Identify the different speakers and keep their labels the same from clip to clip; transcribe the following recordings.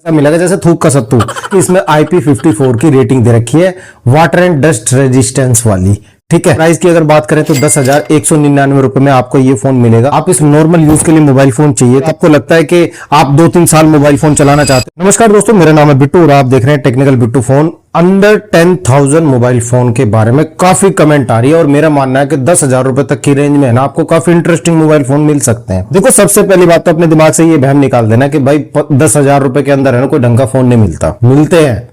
Speaker 1: ऐसा मिलेगा जैसे थूक का सत्तू। इसमें IP54 की रेटिंग दे रखी है, वाटर एंड डस्ट रेजिस्टेंस वाली। ठीक है, प्राइस की अगर बात करें तो 10,199 रुपए में आपको ये फोन मिलेगा। आप इस नॉर्मल यूज के लिए मोबाइल फोन चाहिए तो आपको लगता है कि आप 2-3 साल मोबाइल फोन चलाना चाहते हैं। नमस्कार दोस्तों, मेरा नाम है बिट्टू और आप देख रहे हैं technical Bittu phone. Under 10,000 mobile phone के बारे में काफी कमेंट आ रही है और मेरा मानना है कि 10,000 रुपए तक की रेंज में है ना आपको काफी इंटरेस्टिंग मोबाइल फोन मिल सकते हैं। देखो, सबसे पहली बात तो अपने दिमाग से ये वहम निकाल देना कि भाई 10,000 रुपए के अंदर है ना कोई ढंग का फोन नहीं मिलता। मिलते हैं,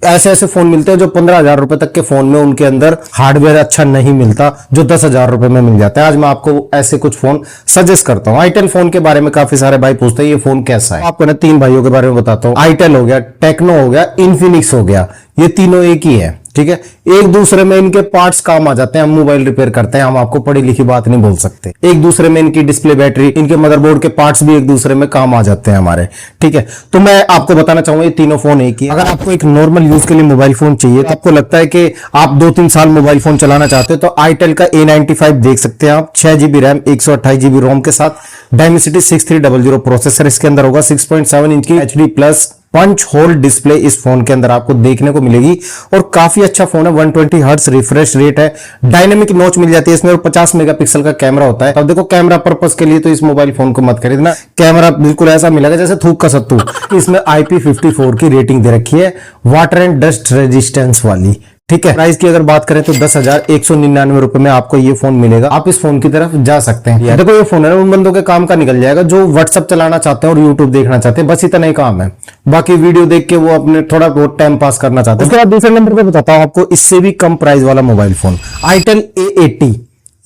Speaker 1: ऐसे ऐसे फोन मिलते हैं जो 15,000 रुपए तक के फोन में उनके अंदर हार्डवेयर अच्छा नहीं मिलता, जो 10,000 रुपए में मिल जाता है। आज मैं आपको ऐसे कुछ फोन सजेस्ट करता हूं। आईटेल फोन के बारे में काफी सारे भाई पूछते हैं ये फोन कैसा है। आपको ना 3 भाइयों के बारे में बताता हूं। आईटेल हो गया, टेक्नो हो गया, इन्फिनिक्स हो गया, ये तीनों एक ही है। ठीक है, एक दूसरे में इनके पार्ट्स काम आ जाते हैं। हम मोबाइल रिपेयर करते हैं, हम आपको पढ़ी लिखी बात नहीं बोल सकते। एक दूसरे में इनकी डिस्प्ले, बैटरी, इनके मदरबोर्ड के पार्ट्स भी एक दूसरे में काम आ जाते हैं हमारे। ठीक है, तो मैं आपको बताना चाहूंगा ये तीनों फोन एक ही है। अगर आपको एक नॉर्मल यूज के लिए मोबाइल फोन चाहिए तो आपको लगता है कि आप 2-3 साल मोबाइल फोन चलाना चाहते हो तो आईटेल का A95 देख सकते हैं आप। 6GB रैम, 128GB रोम के साथ, डायमेंसिटी 6300 प्रोसेसर इसके अंदर होगा। 6.7 इंच की HD plus punch hole display इस फोन के अंदर आपको देखने को मिलेगी और काफी अच्छा फोन है। 120 हर्ट्ज रिफ्रेश रेट है, डायनेमिक नॉच मिल जाती है इसमें और 50 मेगापिक्सल का कैमरा होता है। अब देखो, कैमरा पर्पस के लिए तो इस मोबाइल फोन को मत खरीदना। कैमरा बिल्कुल ऐसा मिलेगा जैसे थूक का सत्तू। इसमें IP54 की रेटिंग दे रखी है, वाटर एंड डस्ट रेजिस्टेंस वाली। ठीक है, प्राइस की अगर बात करें तो 10,199 रुपए में आपको ये फोन मिलेगा। आप इस फोन की तरफ जा सकते हैं। देखो, ये फोन है ना उन बंदों के काम का निकल जाएगा जो व्हाट्सएप चलाना चाहते हैं और यूट्यूब देखना चाहते हैं, बस इतना ही काम है। बाकी वीडियो देख के वो अपने थोड़ा बहुत टाइम पास करना चाहते हैं। उसके बाद दूसरे नंबर पे बताता हूं आपको इससे भी कम प्राइस वाला मोबाइल फोन, आईटेल A80।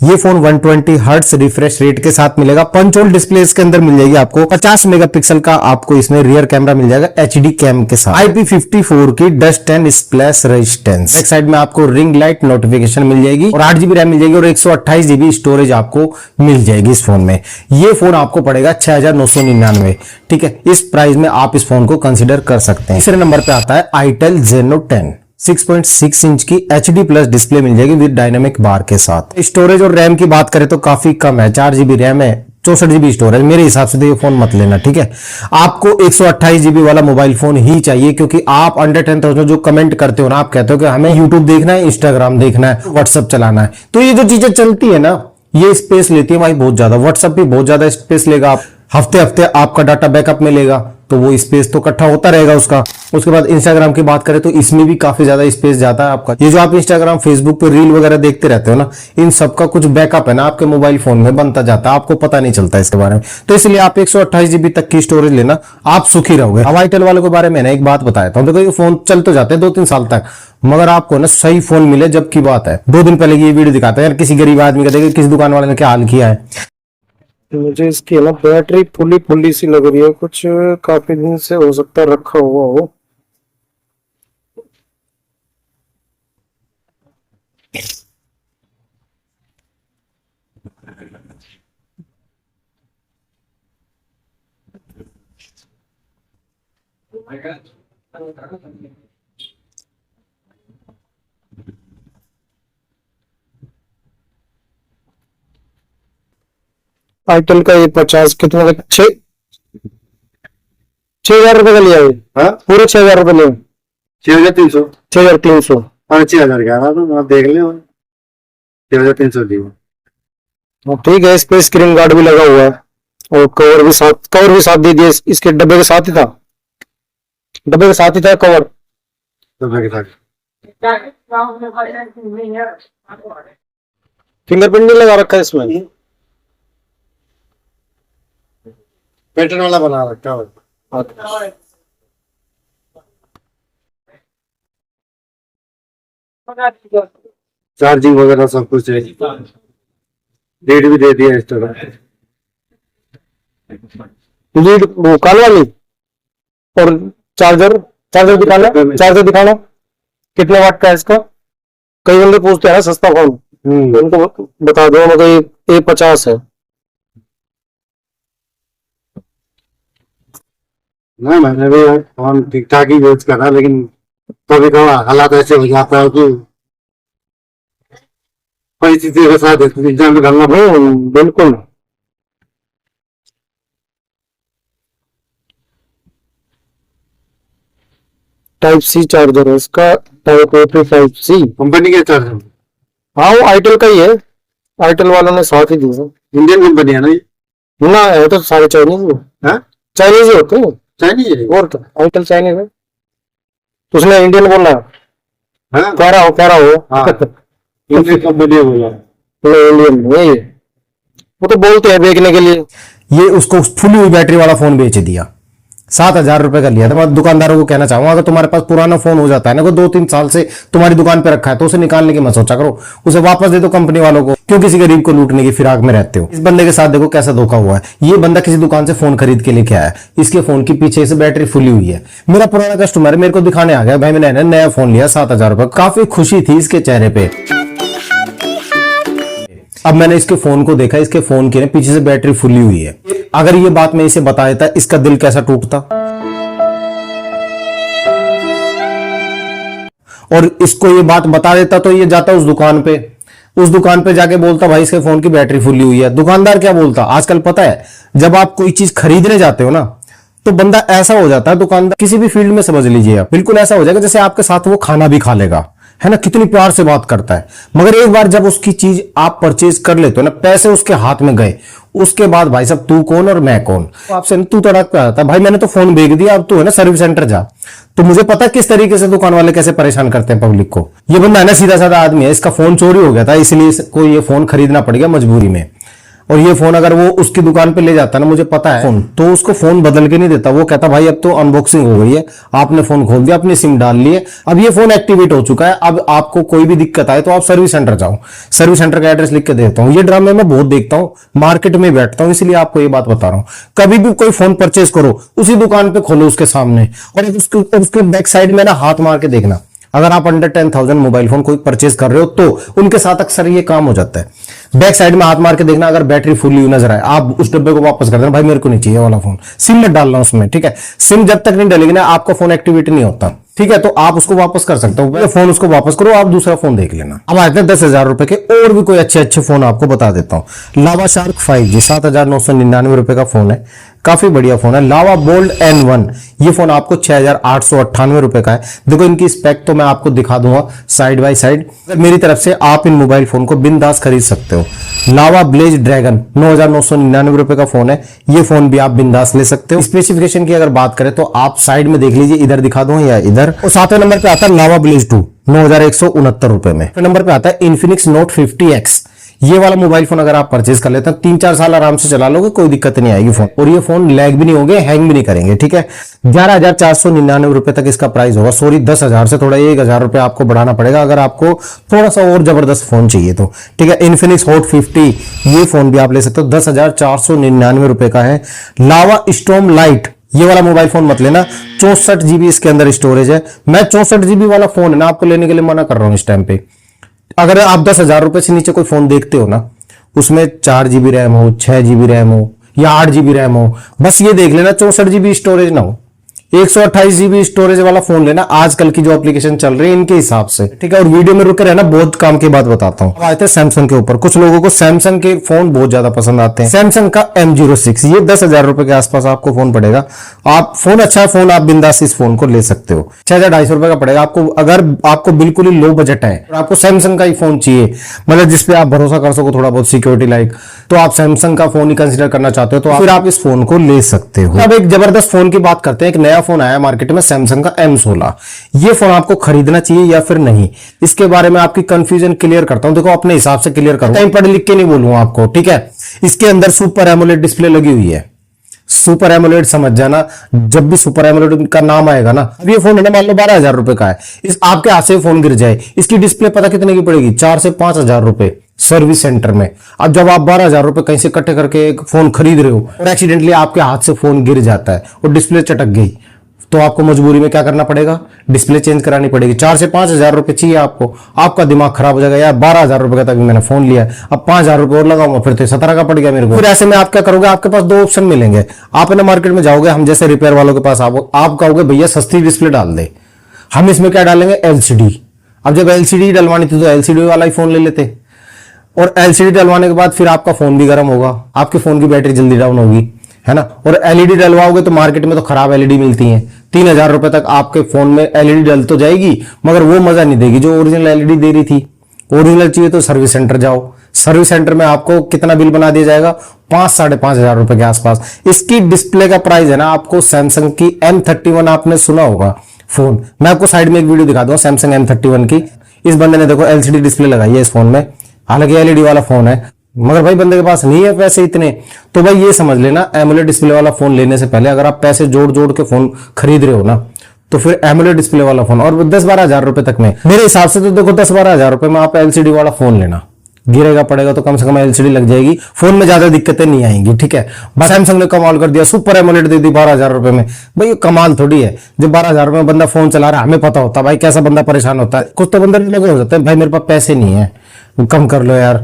Speaker 1: ये फोन 120 हर्ट्ज रिफ्रेश रेट के साथ मिलेगा। पंच होल डिस्प्ले इसके अंदर मिल जाएगी आपको। 50 मेगापिक्सल का आपको इसमें रियर कैमरा मिल जाएगा HD कैम के साथ। IP54 की dust and splash resistance. Back side में आपको रिंग लाइट नोटिफिकेशन मिल जाएगी और 8GB रैम मिल जाएगी और 128GB स्टोरेज आपको मिल जाएगी इस फोन में। ये फोन आपको पड़ेगा 6,999। ठीक है, इस प्राइस में आप इस फोन को कंसिडर कर सकते हैं। तीसरे नंबर पे आता है आईटेल Zeno 10। 6.6 इंच की HD प्लस डिस्प्ले मिल जाएगी विद डायनामिक बार के साथ। स्टोरेज और रैम की बात करें तो काफी कम है, 4GB रैम है, 64GB स्टोरेज। मेरे हिसाब से तो ये फोन मत लेना। ठीक है, आपको 128GB वाला मोबाइल फोन ही चाहिए क्योंकि आप अंडर 10,000 जो कमेंट करते हो ना, आप कहते हो कि हमें यूट्यूब देखना है, इंस्टाग्राम देखना है, व्हाट्सएप चलाना है, तो ये जो चीजें चलती है ना ये स्पेस लेती है भाई बहुत ज्यादा। व्हाट्सएप भी बहुत ज्यादा स्पेस लेगा, आप हफ्ते हफ्ते आपका डाटा बैकअप में लेगा तो वो स्पेस तो इकट्ठा होता रहेगा उसका। उसके बाद इंस्टाग्राम की बात करें तो इसमें भी काफी ज्यादा स्पेस जाता है आपका। ये जो आप इंस्टाग्राम, फेसबुक पे रील वगैरह देखते रहते हो ना, इन सब का कुछ बैकअप है ना आपके मोबाइल फोन में बनता जाता है, आपको पता नहीं चलता इसके बारे में। तो इसलिए आप 128GB तक की स्टोरेज लेना, आप सुखी रहोगे। अब आईटेल वालों के बारे में ना एक बात बताया था, देखो ये फोन चल तो जाते हैं 2-3 साल तक, मगर आपको ना सही फोन मिले जब की बात है। 2 दिन पहले की ये वीडियो दिखाता है यार, किसी गरीब आदमी का देखिए किसी दुकान वाले ने क्या हाल किया है।
Speaker 2: मुझे इसकी है ना बैटरी फुली फुली सी लग रही है, कुछ काफी दिन से हो सकता है रखा हुआ हो। आईटेल का ये 50 कितना का 6,000 रुपए का लिया है। हाँ? पूरे 6,000 रुपए लिया,
Speaker 3: 6,300।
Speaker 2: 6,300।
Speaker 3: हाँ, 6,000 का ना, तो आप देख लो, 6,300 दी।
Speaker 2: ठीक है, इस पे स्क्रीन गार्ड भी लगा हुआ है और कवर भी साथ दे दिया। इसके डब्बे के साथ ही था, डब्बे के साथ ही था कवर।
Speaker 3: तो मैं क्या
Speaker 2: फिंगरप्रिंट नहीं लगा रखा है इसमें,
Speaker 3: पैटर्न वाला बना रखा है। चार्जिंग वगैरह सब कुछ है, डेट भी दे दिया एक्स्ट्रा।
Speaker 2: लीड वो काल वाली और चार्जर चार्जर दिखाना कितने वाट का है इसका। कई बंदे पूछते हैं ना सस्ता फोन, उनको बता दो मतलब A50 है
Speaker 3: ना। मैंने भी फोन ठीक ठाक ही यूज करा, लेकिन कभी कभी हालात ऐसे हो जाता है कि परिस्थिति के साथ एग्जाम करना।
Speaker 2: बिल्कुल। टाइप सी चार्जर है इसका, टाइप सी।
Speaker 3: कंपनी के चार्जर,
Speaker 2: हाँ वो आईटेल का ही है, आईटेल वालों ने साथ ही दी है
Speaker 3: इंडियन कंपनी है ना ये?
Speaker 2: ना, है तो सारे चाइनीज है,
Speaker 3: हाँ
Speaker 2: चाइनीज ही होते हैं
Speaker 3: चाइनीज है।
Speaker 2: और क्या, आईटेल चाइनीज है। तो उसने इंडियन बोला,
Speaker 3: हाँ
Speaker 2: कह रहा हो
Speaker 3: हाँ इंडियन कंपनी है बोला।
Speaker 2: इंडियन नहीं है, वो तो बोलते हैं बेचने के लिए।
Speaker 1: ये उसको फुली हुई बैटरी वाला फोन बेच दिया, 7,000 रुपए का लिया था। मैं दुकानदारों को कहना चाहूंगा, अगर तुम्हारे पास पुराना फोन हो जाता है ना, कोई 2-3 साल से तुम्हारी दुकान पे रखा है, तो उसे निकालने की मत सोचा करो, उसे वापस दे दो कंपनी वालों को। क्यों किसी गरीब को लूटने की फिराक में रहते हो? इस बंदे के साथ देखो कैसा धोखा हुआ है। ये बंदा किसी दुकान से फोन खरीद के लेके आया, इसके फोन की पीछे से बैटरी फुली हुई है। मेरा पुराना कस्टमर है, मेरे को दिखाने आ गया, भाई मैंने नया फोन लिया 7,000 रुपए। काफी खुशी थी इसके चेहरे पे। अब मैंने इसके फोन को देखा, इसके फोन की ना पीछे से बैटरी फुली हुई है। अगर ये बात मैं इसे बता देता, इसका दिल कैसा टूटता। और इसको ये बात बता देता तो ये जाता उस दुकान पे जाके बोलता भाई इसके फोन की बैटरी फुली हुई है। दुकानदार क्या बोलता? आजकल पता है, जब आप कोई चीज खरीदने जाते हो ना, तो बंदा ऐसा हो जाता है, दुकानदार किसी भी फील्ड में समझ लीजिए आप, बिल्कुल ऐसा हो जाएगा जैसे आपके साथ वो खाना भी खा लेगा, है ना, कितनी प्यार से बात करता है। मगर एक बार जब उसकी चीज आप परचेज कर लेते हो ना, पैसे उसके हाथ में गए, उसके बाद भाई साहब तू कौन और मैं कौन। तो आपसे तू तड़क पे आता है, भाई मैंने तो फोन बेच दिया, अब तू है ना सर्विस सेंटर जा। तो मुझे पता है किस तरीके से दुकान वाले कैसे परेशान करते हैं पब्लिक को। ये बंदा है ना सीधा साधा आदमी है, इसका फोन चोरी हो गया था, इसलिए इसको ये फोन खरीदना पड़ गया मजबूरी में। और ये फोन अगर वो उसकी दुकान पे ले जाता ना, मुझे पता है फोन, तो उसको फोन बदल के नहीं देता। वो कहता भाई अब तो अनबॉक्सिंग हो गई है, आपने फोन खोल दिया, अपनी सिम डाल लिए, अब ये फोन एक्टिवेट हो चुका है, अब आपको कोई भी दिक्कत आए तो आप सर्विस सेंटर जाओ। सर्विस सेंटर का एड्रेस लिख के देता हूँ। ये ड्रामे मैं बहुत देखता हूँ, मार्केट में बैठता हूँ, इसलिए आपको ये बात बता रहा हूँ। कभी भी कोई फोन परचेज करो, उसी दुकान पे खोलो उसके सामने, और उसके बैक साइड में ना हाथ मार के देखना। अगर आप अंडर 10,000 मोबाइल फोन कोई परचेज कर रहे हो तो उनके साथ अक्सर ये काम हो जाता है। बैक साइड में हाथ मार के देखना, अगर बैटरी फुल हुई नजर आए, आप उस डब्बे को वापस कर देना, भाई मेरे को नहीं चाहिए वाला फोन, सिम मत डालना उसमें, ठीक है। सिम जब तक नहीं डलेगी ना, आपका फोन एक्टिवेट नहीं होता, ठीक है। तो आप उसको वापस कर सकते हो, फोन उसको वापस करो, आप दूसरा फोन देख लेना। अब आते हैं 10,000 रुपए के और भी कोई अच्छे फोन आपको बता देता हूं। लावा शार्क 5G 7,999 रुपए का फोन है, काफी बढ़िया फोन है। लावा बोल्ड N1 ये फोन आपको 6,898 रुपए का है। देखो इनकी स्पेक तो मैं आपको दिखा दूंगा साइड बाय साइड। मेरी तरफ से आप इन मोबाइल फोन को बिंदास खरीद सकते हो। लावा ब्लेज ड्रैगन 9,999 रुपए का फोन है, ये फोन भी आप बिंदास ले सकते हो। स्पेसिफिकेशन की अगर बात करें तो आप साइड में देख लीजिए, इधर दिखा दूं या इधर। और 7वें नंबर पे आता है लावा ब्लेज 2 9,169 रुपए में। नंबर पे आता है इन्फिनिक्स नोट 50X। ये वाला मोबाइल फोन अगर आप परचेज कर लेते हैं 3-4 साल आराम से चला लोगे, कोई दिक्कत नहीं आएगी फोन। और ये फोन लैग भी नहीं होंगे, हैंग भी नहीं करेंगे, ठीक है। 11,499 रुपए तक इसका प्राइस होगा। सॉरी 10,000 से थोड़ा 1,000 रुपए आपको बढ़ाना पड़ेगा अगर आपको थोड़ा सा और जबरदस्त फोन चाहिए तो, ठीक है। इन्फिनिक्स हॉट 50 ये फोन भी आप ले सकते हो, 10,499 रुपए का है। लावा स्टॉर्म लाइट ये वाला मोबाइल फोन मत लेना, 64 GB इसके अंदर स्टोरेज है। मैं 64 GB वाला फोन है ना आपको लेने के लिए मना कर रहा हूं इस टाइम पे। अगर आप 10,000 रुपए से नीचे कोई फोन देखते हो ना, उसमें 4 GB रैम हो, 6 GB रैम हो या 8 GB रैम हो, बस ये देख लेना 64 GB स्टोरेज ना हो। 128 GB स्टोरेज वाला फोन लेना, आजकल की जो एप्लीकेशन चल रही है इनके हिसाब से, ठीक है। और वीडियो में रुके रहना, बहुत काम की बात बताता हूं। अब आते हैं सैमसंग के ऊपर। कुछ लोगों को सैमसंग के फोन बहुत ज्यादा पसंद आते हैं। सैमसंग का M06 ये 10,000 रुपए के आसपास आपको फोन पड़ेगा। आप फोन अच्छा फोन, आप बिंदास इस फोन को ले सकते हो। 6,250 रुपए का पड़ेगा आपको। अगर आपको बिल्कुल ही लो बजट है और आपको सैमसंग का ही फोन चाहिए, मतलब जिसपे आप भरोसा कर सको थोड़ा बहुत सिक्योरिटी लाइक, तो आप सैमसंग का फोन ही कंसिडर करना चाहते हो तो फिर आप इस फोन को ले सकते हो। अब एक जबरदस्त फोन की बात करते हैं। एक नया फोन आया मार्केट में सैमसंग का M16। ये फोन आपको खरीदना चाहिए या फिर नहीं, इसके बारे में आपकी कंफ्यूजन क्लियर करता हूं। देखो अपने हिसाब से क्लियर करूंगा, कहीं पढ़ लिख के नहीं बोलूंगा आपको, ठीक है। इसके अंदर सुपर एमोलेड डिस्प्ले लगी हुई है। सुपर एमोलेड समझ जाना, जब भी सुपर एमोलेड का नाम आएगा ना, अब ये फोन है ना मान लो 12,000 रुपए का है, इस आपके हाथ से फोन गिर जाए, इसकी डिस्प्ले पता कितने की पड़ेगी? 4 से 5,000 रुपए सर्विस सेंटर में। अब जब आप 12,000 रुपए कहीं से इकट्ठे करके एक फोन खरीद रहे हो और एक्सीडेंटली आपके हाथ से फोन गिर जाता है और डिस्प्ले चटक गई, तो आपको मजबूरी में क्या करना पड़ेगा? डिस्प्ले चेंज करानी पड़ेगी। 4 से 5,000 रुपए चाहिए आपको, आपका दिमाग खराब हो जाएगा। यार 12,000 रुपए का तभी मैंने फोन लिया, अब 5,000 रुपए और लगाऊंगा, फिर तो 17 का पड़ गया मेरे को। फिर ऐसे में आप क्या करोगे? आपके पास 2 ऑप्शन मिलेंगे। आप ना मार्केट में जाओगे, हम जैसे रिपेयर वालों के पास आप कहोगे भैया सस्ती डिस्प्ले डाल दे, हम इसमें क्या डालेंगे? LCD। अब जब LCD डलवानी थी तो LCD वाला ही फोन ले लेते, और LCD डलवाने के बाद फिर आपका फोन भी गर्म होगा, आपके फोन की बैटरी जल्दी डाउन होगी, है ना। और एलईडी डलवाओगे तो मार्केट में तो खराब एलईडी मिलती हैं, 3,000 रुपए तक आपके फोन में एलईडी डल तो जाएगी मगर वो मजा नहीं देगी जो ओरिजिनल एलईडी दे रही थी। ओरिजिनल चाहिए तो सर्विस सेंटर जाओ, सर्विस सेंटर में आपको कितना बिल बना दिया जाएगा, 5-5,500 रुपए के आसपास। इसकी डिस्प्ले का प्राइस है ना आपको, सैमसंग की M31 आपने सुना होगा फोन, मैं आपको साइड में एक वीडियो दिखा दूंगा सैमसंग M31 की। इस बंदे ने देखो एलसीडी डिस्प्ले लगाई है इस फोन में, हालांकि एलईडी वाला फोन है मगर भाई बंदे के पास नहीं है पैसे इतने, तो भाई ये समझ लेना एमोलेड डिस्प्ले वाला फोन लेने से पहले अगर आप पैसे जोड़ जोड़ के फोन खरीद रहे हो ना तो फिर एमोलेड डिस्प्ले वाला फोन, और 10-12 हजार रुपए तक में, मेरे हिसाब से तो देखो 10-12 हजार रुपए में आप एलसीडी वाला फोन लेना, गिरेगा पड़ेगा तो कम से कम एलसीडी लग जाएगी, फोन में ज्यादा दिक्कतें नहीं आएंगी। ठीक है, बस सैमसंग ने कमाल कर दिया, सुपर एमोलेड दे दी 12,000 रुपए में। भाई ये कमाल थोड़ी है, जब 12,000 रुपए में बंदा फोन चला रहा है, हमें पता होता है भाई कैसा बंदा परेशान होता है। कुछ तो बंदा लगे हो जाते हैं भाई मेरे पास पैसे नहीं है, कम कर लो यार,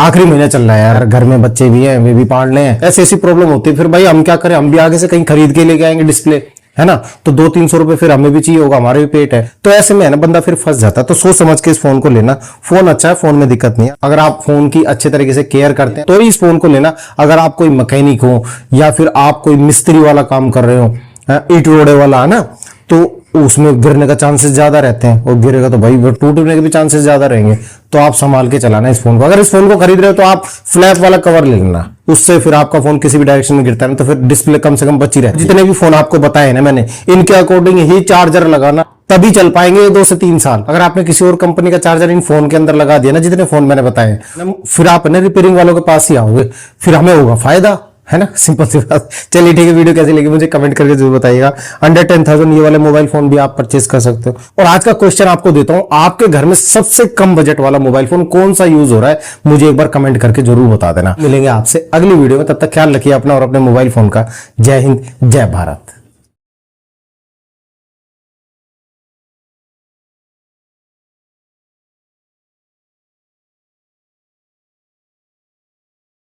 Speaker 1: आखिरी महीना चल रहा है यार, घर में बच्चे भी हैं, वे भी पालने हैं, ऐसी ऐसी प्रॉब्लम होती है। फिर भाई हम क्या करें, हम भी आगे से कहीं खरीद के लेके आएंगे डिस्प्ले, है ना, तो 200-300 रुपए फिर हमें भी चाहिए होगा, हमारे भी पेट है, तो ऐसे में है ना बंदा फिर फंस जाता है। तो सोच समझ के इस फोन को लेना, फोन अच्छा है, फोन में दिक्कत नहीं है, अगर आप फोन की अच्छे तरीके से केयर करते हैं तो ही इस फोन को लेना। अगर आप कोई मैकेनिक हो या फिर आप कोई मिस्त्री वाला काम कर रहे हो, ईंट रोड़े वाला, है ना, तो उसमें गिरने का चांसेस ज्यादा रहते हैं, और गिरेगा तो भाई टूटने के भी चांसेस ज्यादा रहेंगे, तो आप संभाल के चलाना इस फोन को। अगर इस फोन को खरीद रहे हो तो आप फ्लैप वाला कवर ले लेना, उससे फिर आपका फोन किसी भी डायरेक्शन में गिरता है ना तो फिर डिस्प्ले कम से कम बची रहती है। जितने भी फोन आपको बताए ना मैंने, इनके अकॉर्डिंग ही चार्जर लगाना, तभी चल पाएंगे 2 से 3 साल। अगर आपने किसी और कंपनी का चार्जर इन फोन के अंदर लगा दिया ना, जितने फोन मैंने बताए, फिर आप ना रिपेयरिंग वालों के पास ही आओगे, फिर हमें होगा फायदा, है ना, सिंपल सी बात। चलिए ठीक है, वीडियो कैसी लगी मुझे कमेंट करके जरूर बताइएगा। अंडर 10,000 ये वाले मोबाइल फोन भी आप परचेज कर सकते हो। और आज का क्वेश्चन आपको देता हूं, आपके घर में सबसे कम बजट वाला मोबाइल फोन कौन सा यूज हो रहा है, मुझे एक बार कमेंट करके जरूर बता देना। मिलेंगे आपसे अगली वीडियो में, तब तक ख्याल रखिए अपना और अपने मोबाइल फोन का। जय हिंद, जय भारत।